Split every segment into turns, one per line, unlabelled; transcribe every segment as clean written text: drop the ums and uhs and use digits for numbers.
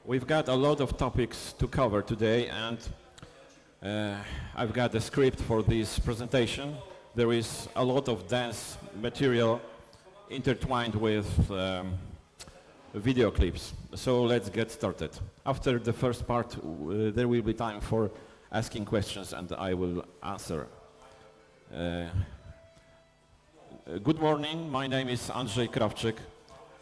We've got a lot of topics to cover today, and I've got a script for this presentation. There is a lot of dense material intertwined with video clips. So let's get started. After the first part, there will be time for asking questions, and I will answer. Good morning, my name is Andrzej Krawczyk,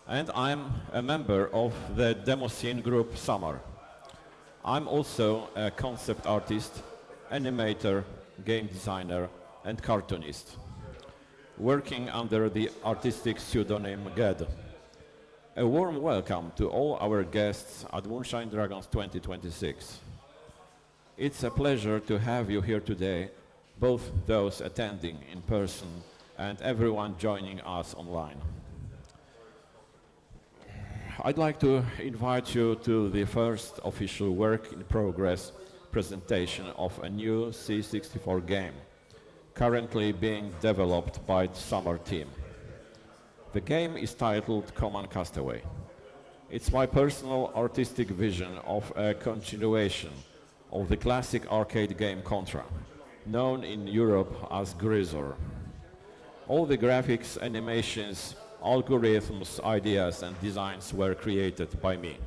and I'm a member of the demo scene group Summer. I'm also a concept artist, animator, game designer, and cartoonist, working under the artistic pseudonym Ged. A warm welcome to all our guests at Moonshine Dragons 2026. It's a pleasure to have you here today, both those attending in person and everyone joining us online. I'd like to invite you to the first official work in progress presentation of a new C64 game, currently being developed by the Summer team. The game is titled Coman Castaway. It's my personal artistic vision of a continuation of the classic arcade game Contra, known in Europe as Grisor. All the graphics, animations, algorithms, ideas and designs were created by me.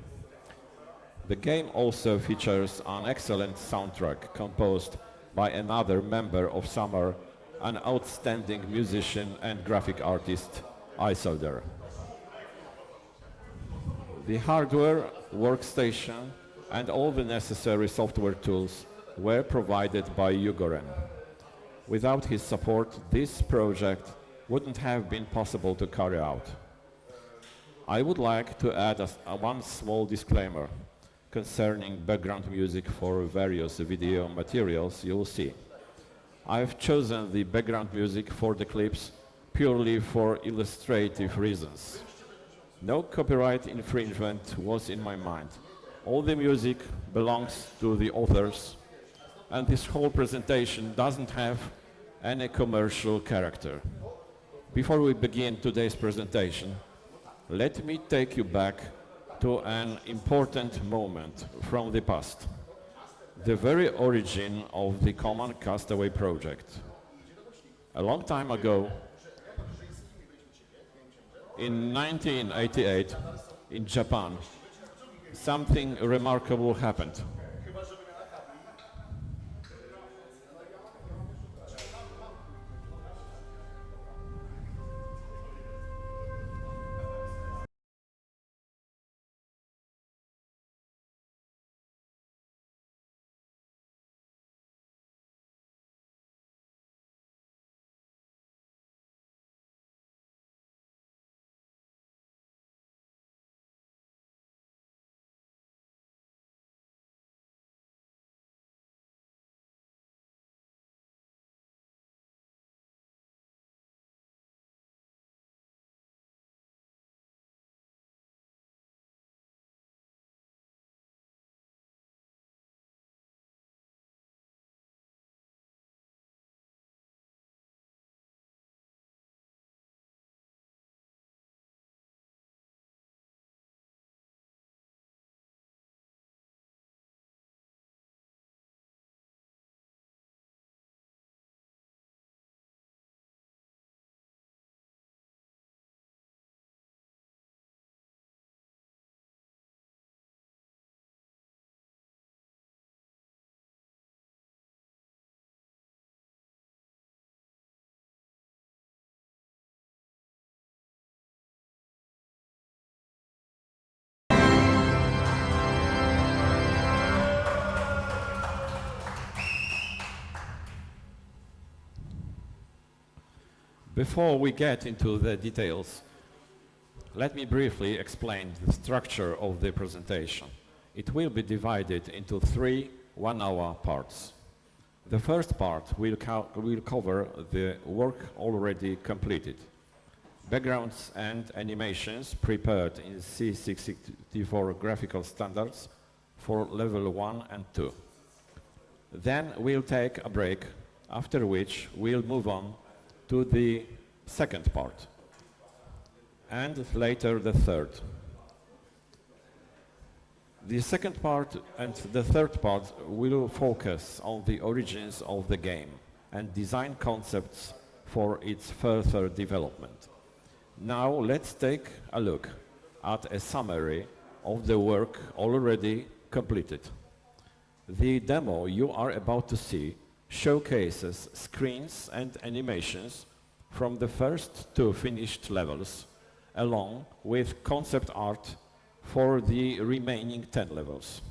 The game also features an excellent soundtrack composed by another member of Summer, an outstanding musician and graphic artist, Isolder. The hardware, workstation and all the necessary software tools were provided by Ugoren. Without his support, this project wouldn't have been possible to carry out. I would like to add one small disclaimer concerning background music for various video materials you'll see. I've chosen the background music for the clips purely for illustrative reasons. No copyright infringement was in my mind. All the music belongs to the authors, and this whole presentation doesn't have any commercial character. Before we begin today's presentation, let me take you back to an important moment from the past, the very origin of the Coman Castaway project. A long time ago, in 1988, in Japan, something remarkable happened. Before we get into the details, let me briefly explain the structure of the presentation. It will be divided into three one-hour parts. The first part will cover the work already completed, backgrounds and animations prepared in C64 graphical standards for level 1 and 2. Then we'll take a break, after which we'll move on to the second part, and later the third. The second part and the third part will focus on the origins of the game and design concepts for its further development. Now let's take a look at a summary of the work already completed. The demo you are about to see showcases screens and animations from the first two finished levels, along with concept art for the remaining 10 levels.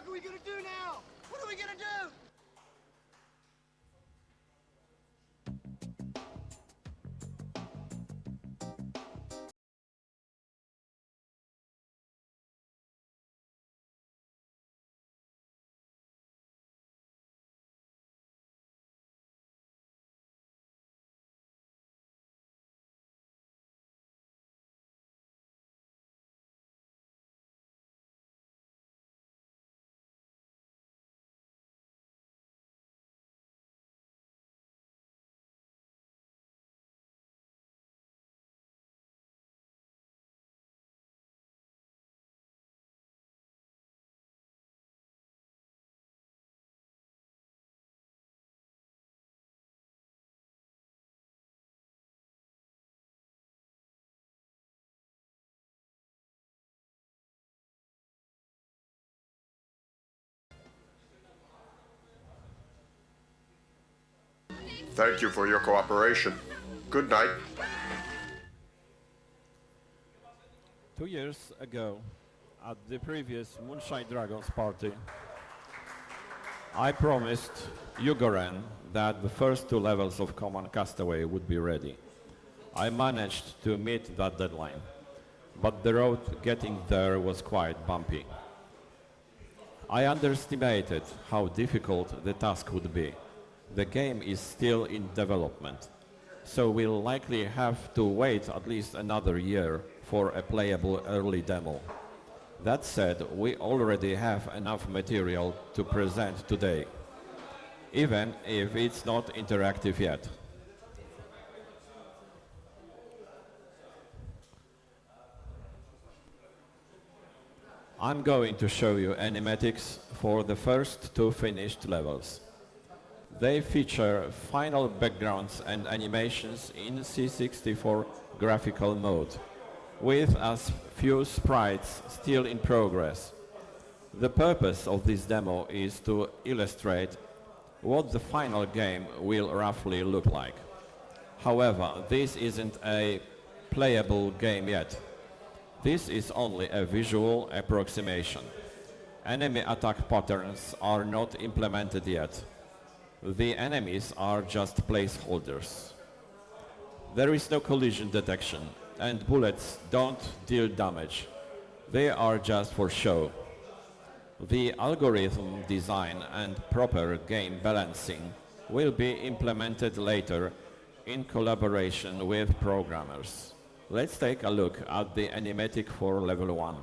fuck are we gonna do now? What are we gonna do?
Thank you for your cooperation. Good night.
2 years ago, at the previous Moonshine Dragons party, I promised Ugoren that the first 2 levels of Coman Castaway would be ready. I managed to meet that deadline, but the road getting there was quite bumpy. I underestimated how difficult the task would be. The game is still in development, so we'll likely have to wait at least another year for a playable early demo. That said, we already have enough material to present today, even if it's not interactive yet. I'm going to show you animatics for the first 2 finished levels. They feature final backgrounds and animations in C64 graphical mode, with as few sprites still in progress. The purpose of this demo is to illustrate what the final game will roughly look like. However, this isn't a playable game yet. This is only a visual approximation. Enemy attack patterns are not implemented yet. The enemies are just placeholders. There is no collision detection, and bullets don't deal damage. They are just for show. The algorithm design and proper game balancing will be implemented later in collaboration with programmers. Let's take a look at the animatic for level 1.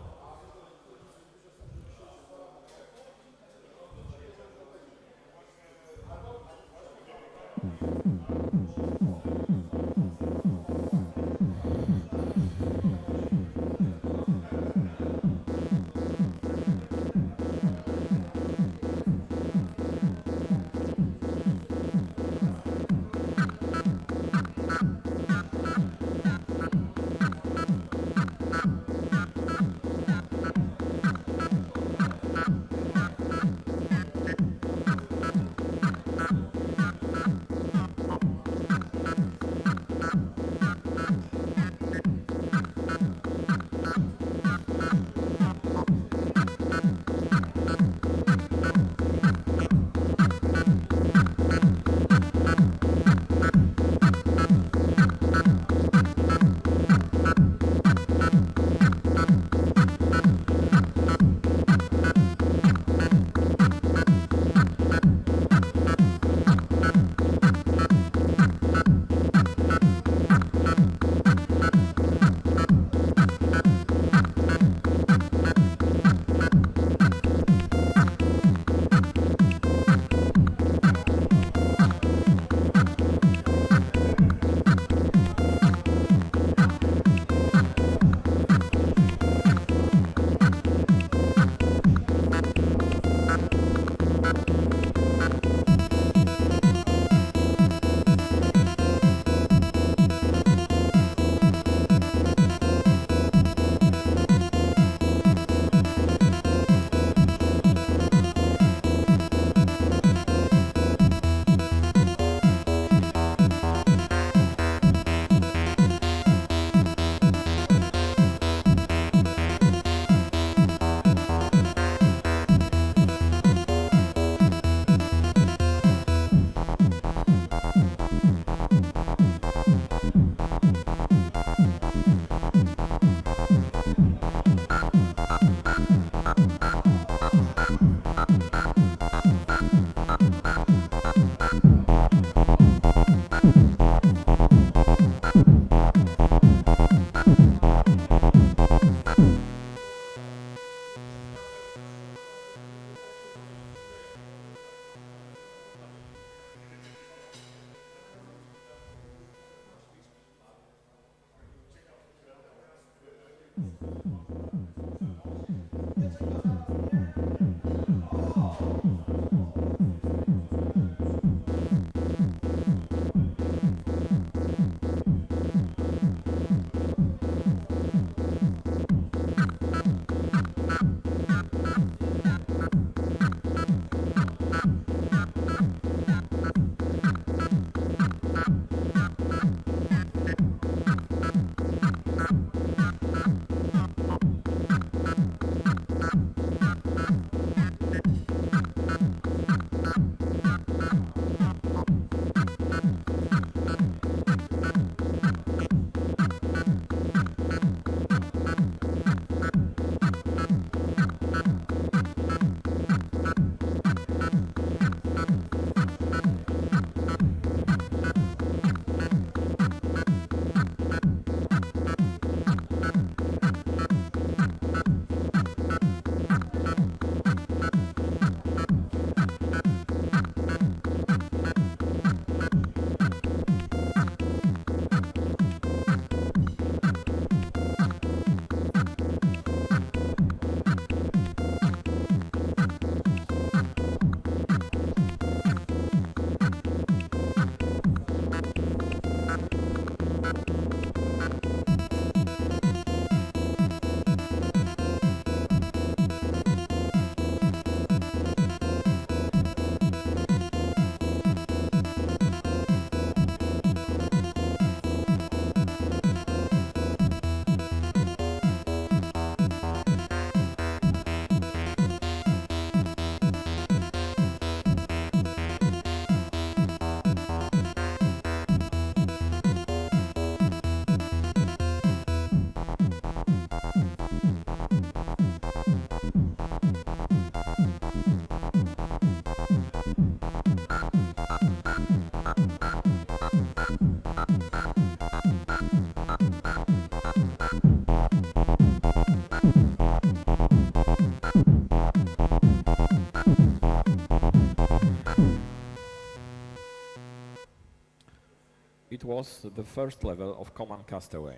It was the first level of Coman Castaway.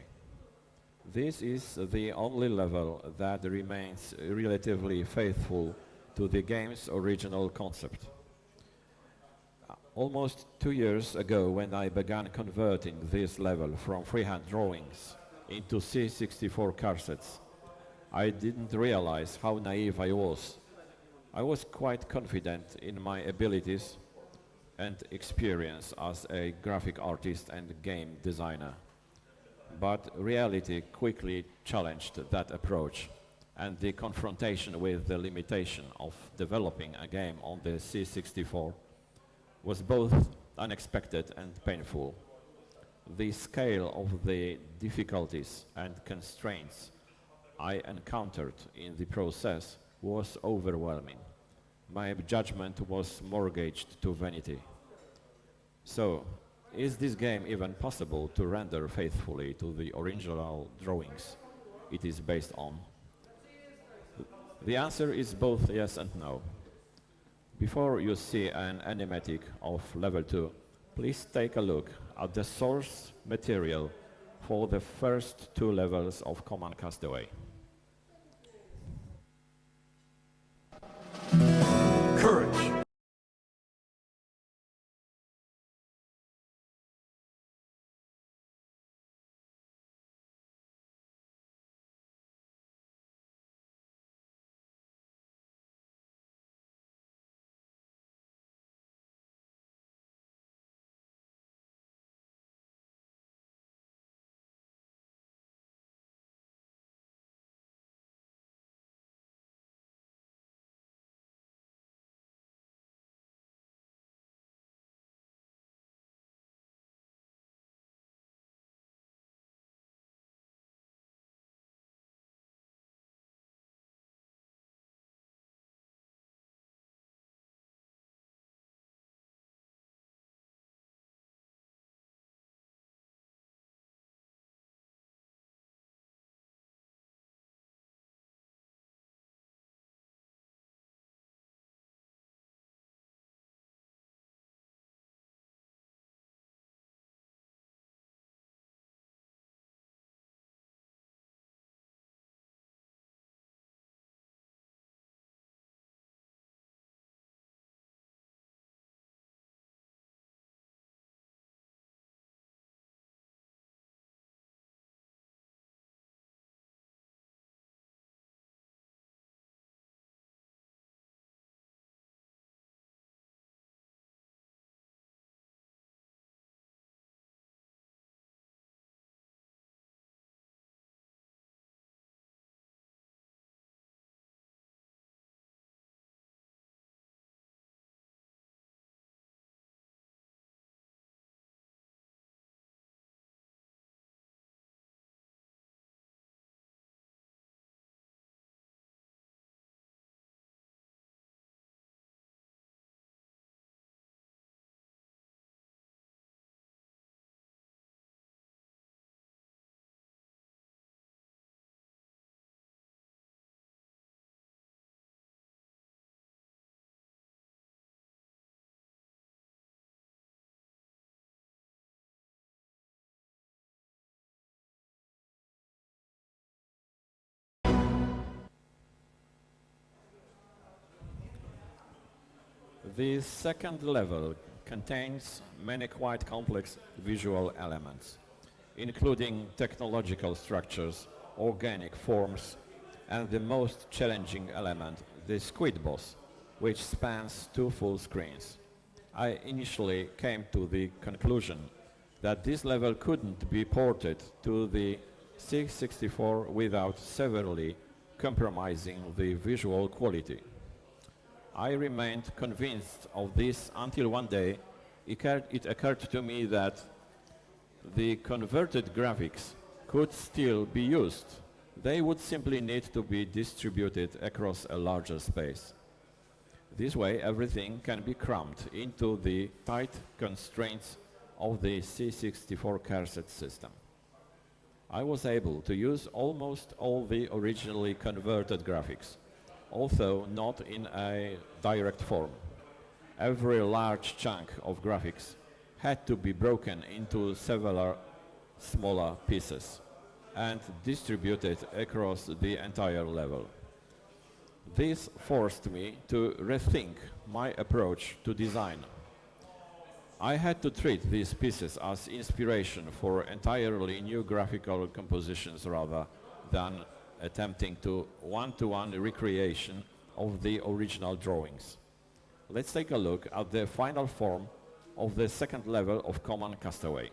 This is the only level that remains relatively faithful to the game's original concept. Almost 2 years ago, when I began converting this level from freehand drawings into C64 cassettes, I didn't realize how naive I was. I was quite confident in my abilities and experience as a graphic artist and game designer. But reality quickly challenged that approach, and the confrontation with the limitation of developing a game on the C64 was both unexpected and painful. The scale of the difficulties and constraints I encountered in the process was overwhelming. My judgment was mortgaged to vanity. So, is this game even possible to render faithfully to the original drawings it is based on? The answer is both yes and no. Before you see an animatic of level 2, please take a look at the source material for the first 2 levels of Coman Castaway. The second level contains many quite complex visual elements, including technological structures, organic forms, and the most challenging element, the squid boss, which spans 2 full screens. I initially came to the conclusion that this level couldn't be ported to the C64 without severely compromising the visual quality. I remained convinced of this until one day it occurred to me that the converted graphics could still be used. They would simply need to be distributed across a larger space. This way, everything can be crammed into the tight constraints of the C64 cassette system. I was able to use almost all the originally converted graphics, although not in a direct form. Every large chunk of graphics had to be broken into several smaller pieces and distributed across the entire level. This forced me to rethink my approach to design. I had to treat these pieces as inspiration for entirely new graphical compositions rather than attempting to one-to-one recreation of the original drawings. Let's take a look at the final form of the second level of Coman Castaway.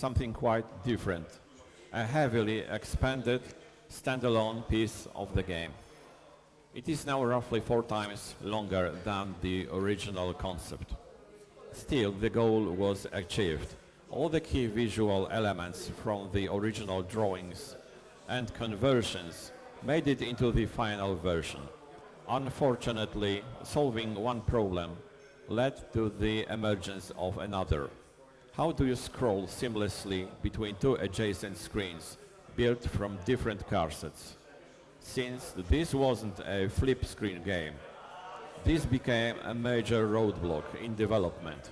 something quite different, a heavily expanded standalone piece of the game. It is now roughly 4 times longer than the original concept. Still, the goal was achieved. All the key visual elements from the original drawings and conversions made it into the final version. Unfortunately, solving one problem led to the emergence of another. How do you scroll seamlessly between two adjacent screens built from different car sets? Since this wasn't a flip screen game, this became a major roadblock in development.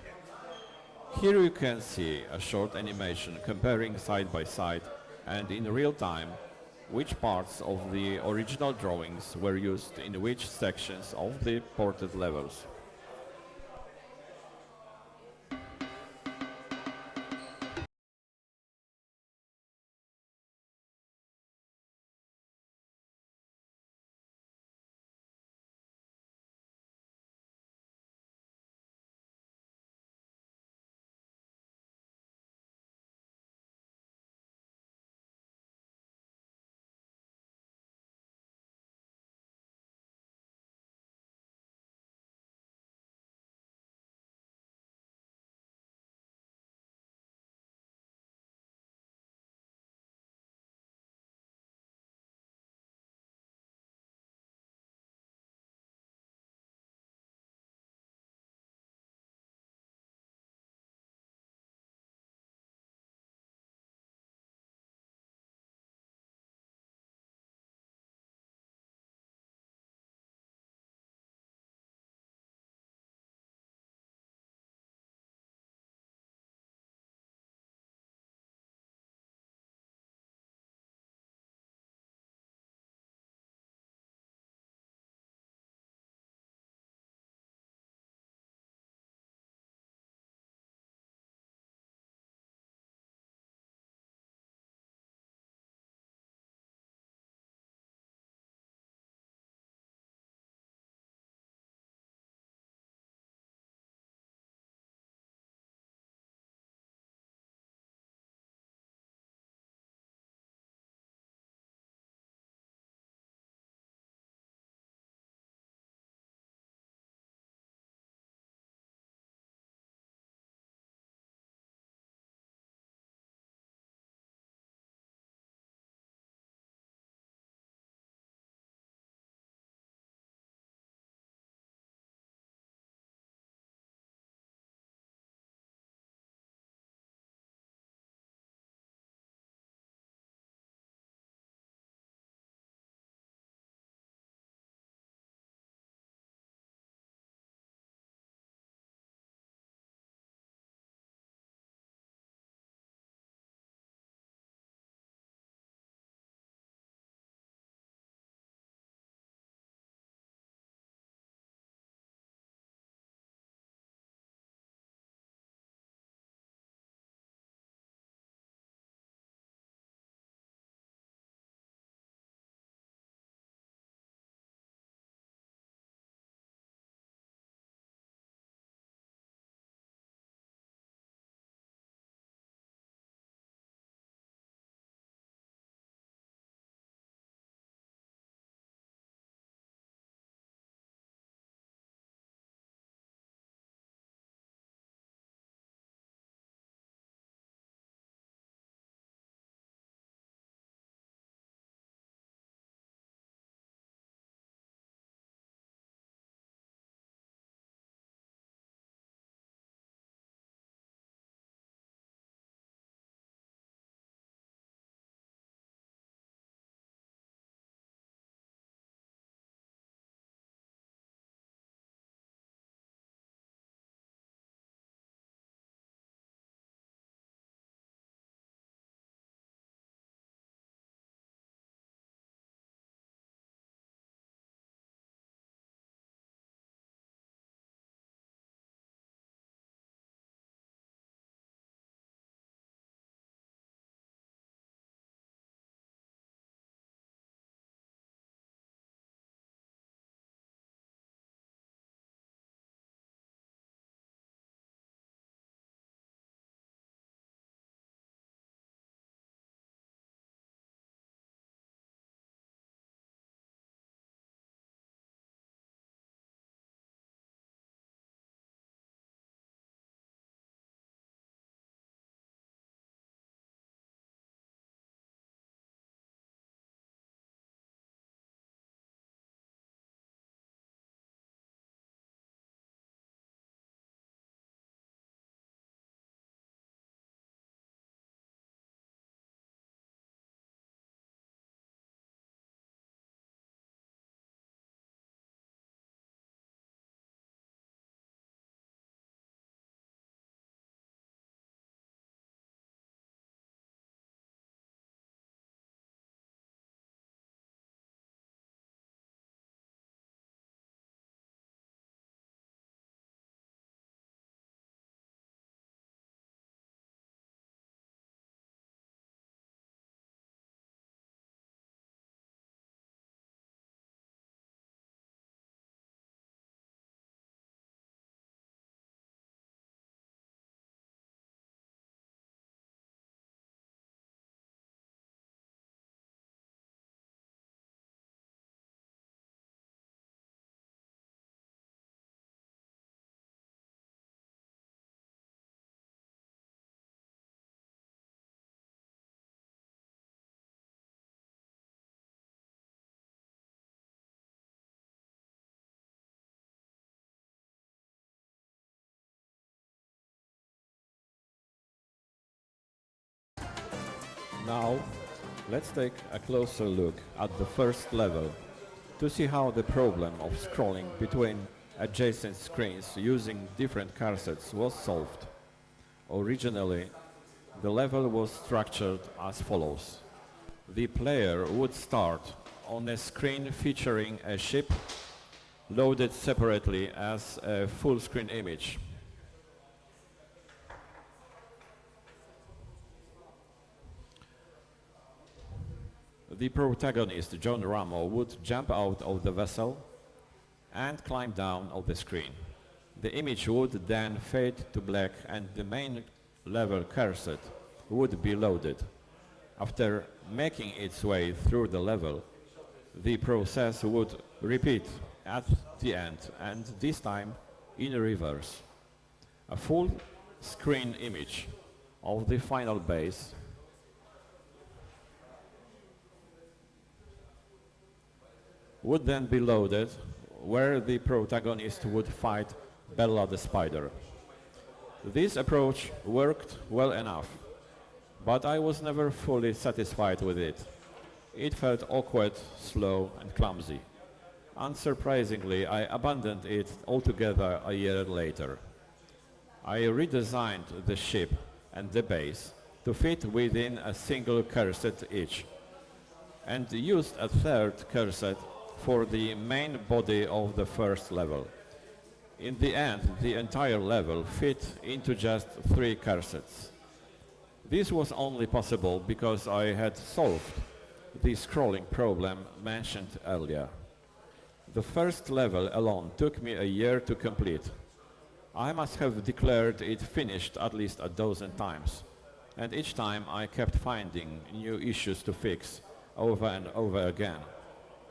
Here you can see a short animation comparing side by side and in real time which parts of the original drawings were used in which sections of the ported levels. Now, let's take a closer look at the first level to see how the problem of scrolling between adjacent screens using different cassettes was solved. Originally, the level was structured as follows. The player would start on a screen featuring a ship loaded separately as a full-screen image. The protagonist, John Ramo, would jump out of the vessel and climb down of the screen. The image would then fade to black and the main level cassette would be loaded. After making its way through the level, the process would repeat at the end, and this time in reverse. A full screen image of the final base would then be loaded, where the protagonist would fight Bella the Spider. This approach worked well enough, but I was never fully satisfied with it. It felt awkward, slow, and clumsy. Unsurprisingly, I abandoned it altogether a year later. I redesigned the ship and the base to fit within a single cassette each, and used a third cassette for the main body of the first level. In the end, the entire level fit into just 3 cassettes. This was only possible because I had solved the scrolling problem mentioned earlier. The first level alone took me a year to complete. I must have declared it finished at least a dozen times, and each time I kept finding new issues to fix over and over again.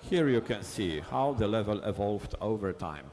Here you can see how the level evolved over time.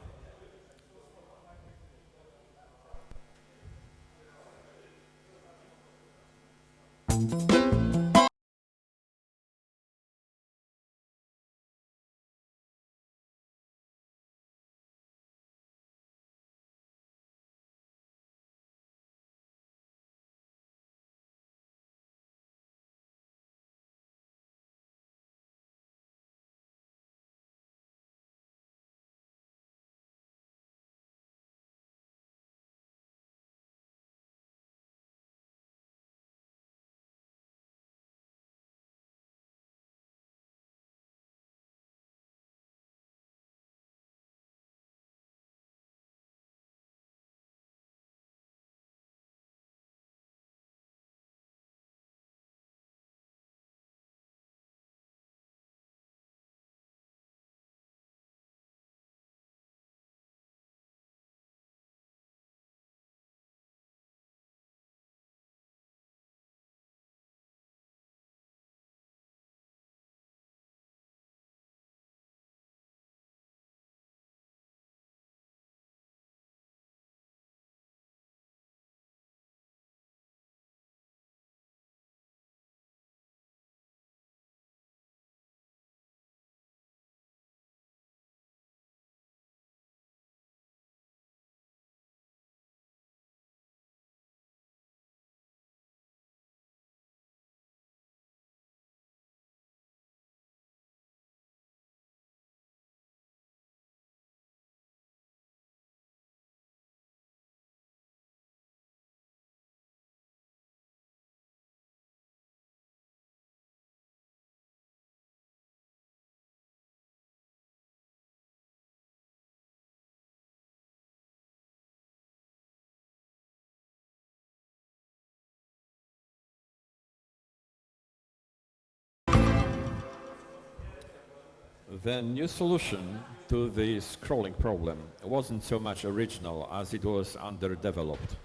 The new solution to the scrolling problem wasn't so much original as it was underdeveloped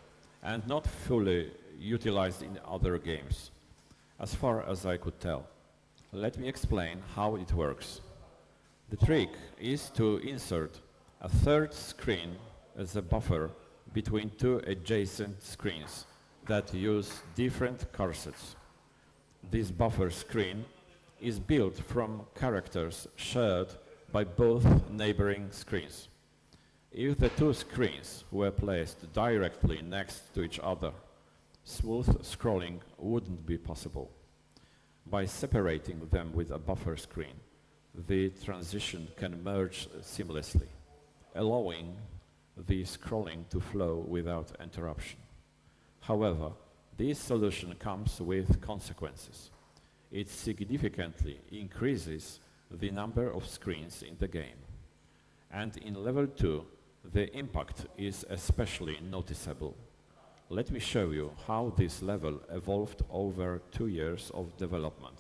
and not fully utilized in other games, as far as I could tell. Let me explain how it works. The trick is to insert a third screen as a buffer between 2 adjacent screens that use different cassettes. This buffer screen is built from characters shared by both neighboring screens. If the 2 screens were placed directly next to each other, smooth scrolling wouldn't be possible. By separating them with a buffer screen, the transition can merge seamlessly, allowing the scrolling to flow without interruption. However, this solution comes with consequences. It significantly increases the number of screens in the game. And in level 2, the impact is especially noticeable. Let me show you how this level evolved over 2 years of development.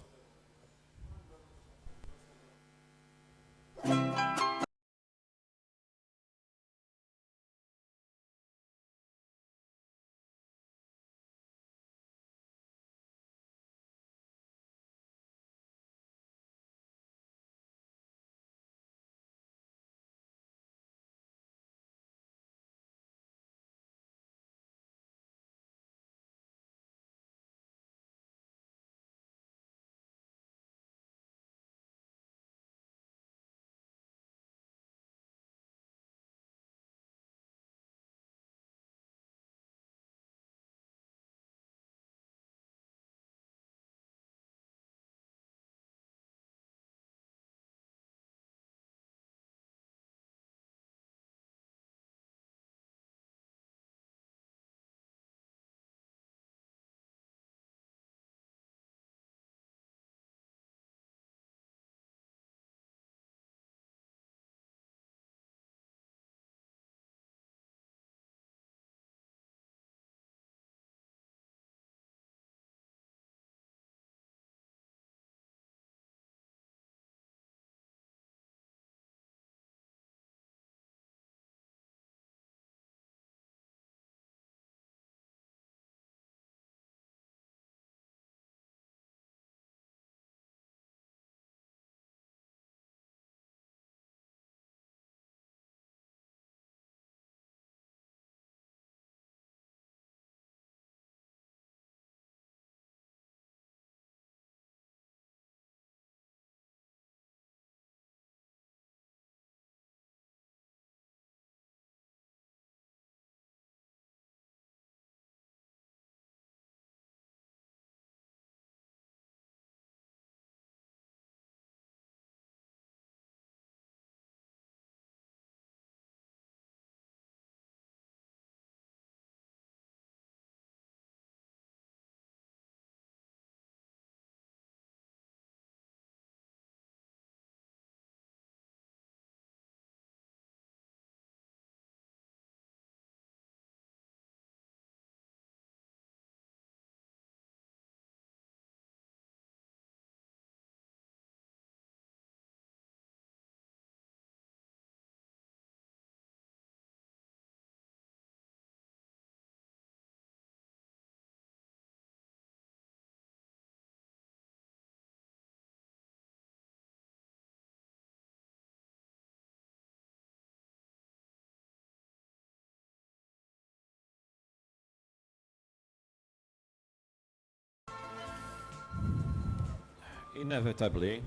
Inevitably,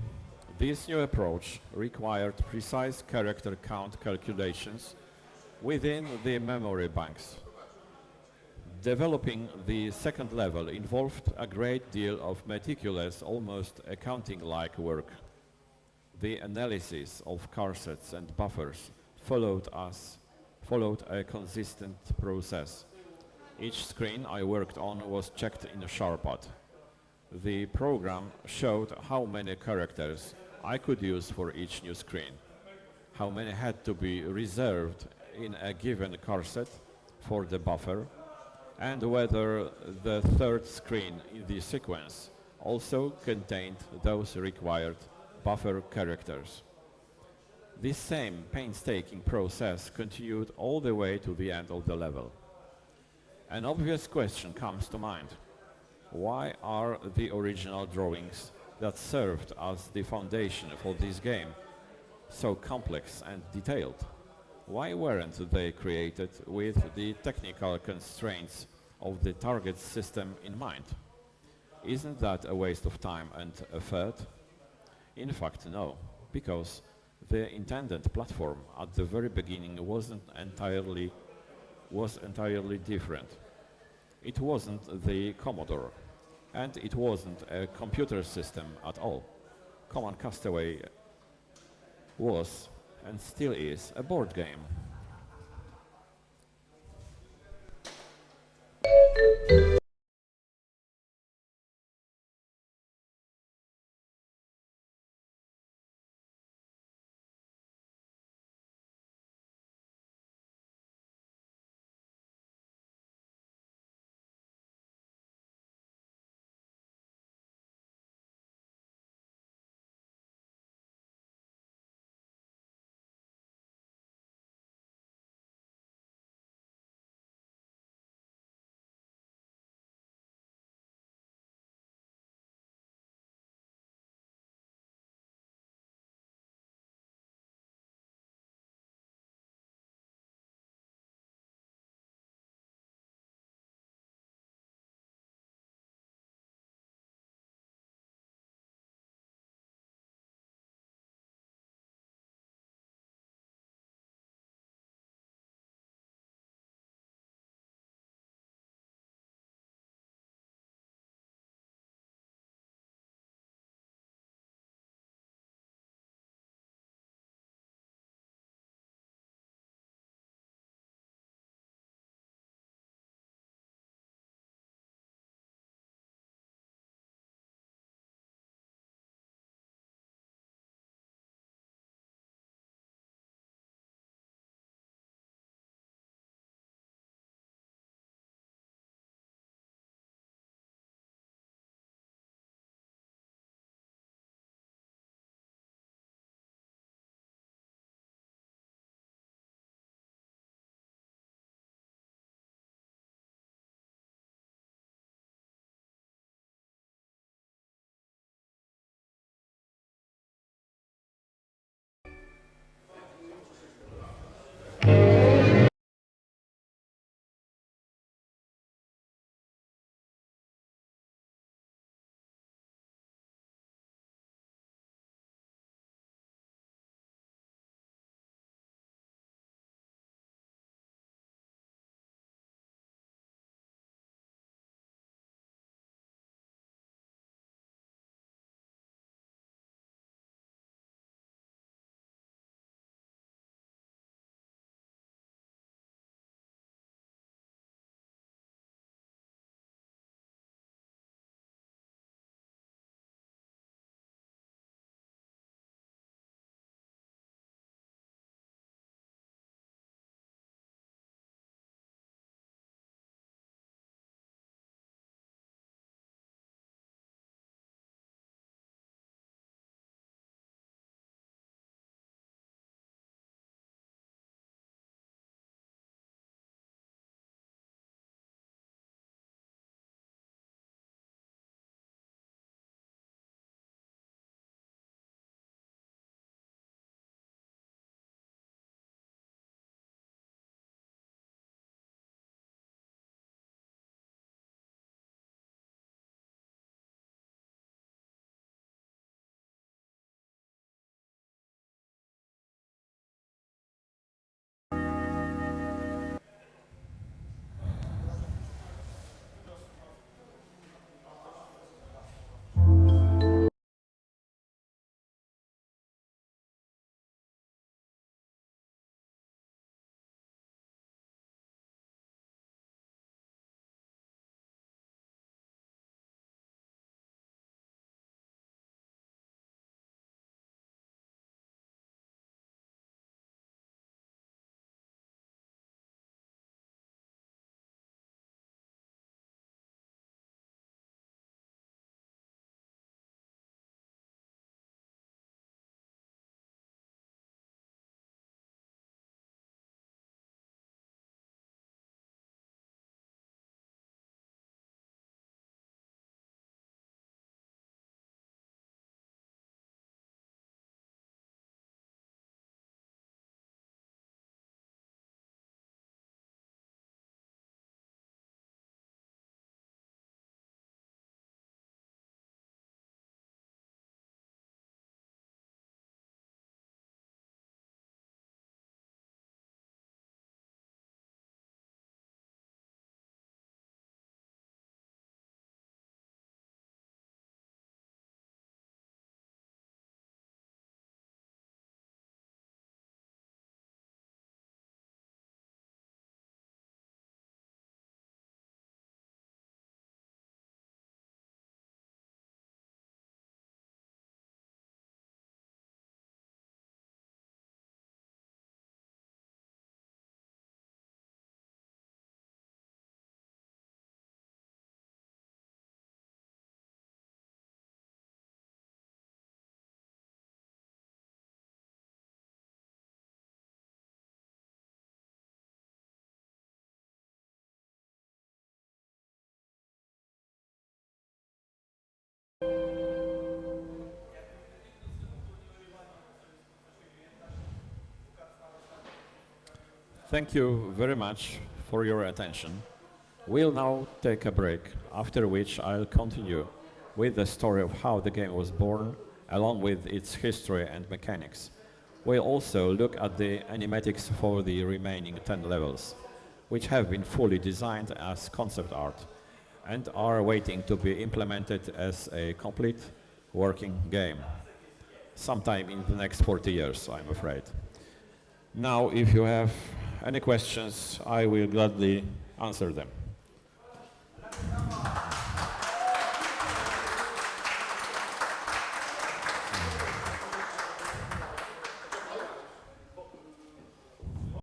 this new approach required precise character count calculations within the memory banks. Developing the second level involved a great deal of meticulous, almost accounting-like work. The analysis of carsets and buffers followed a consistent process. Each screen I worked on was checked in a Sharpad. The program showed how many characters I could use for each new screen, how many had to be reserved in a given carset for the buffer, and whether the third screen in the sequence also contained those required buffer characters. This same painstaking process continued all the way to the end of the level. An obvious question comes to mind. Why are the original drawings that served as the foundation for this game so complex and detailed? Why weren't they created with the technical constraints of the target system in mind? Isn't that a waste of time and effort? In fact, no, because the intended platform at the very beginning was entirely different. It wasn't the Commodore, And it wasn't a computer system at all. Coman Castaway was, and still is, a board game. Thank you very much for your attention. We'll now take a break, after which I'll continue with the story of how the game was born, along with its history and mechanics. We'll also look at the animatics for the remaining 10 levels, which have been fully designed as concept art and are waiting to be implemented as a complete working game, sometime in the next 40 years, I'm afraid. Now, if you have any questions, I will gladly answer them.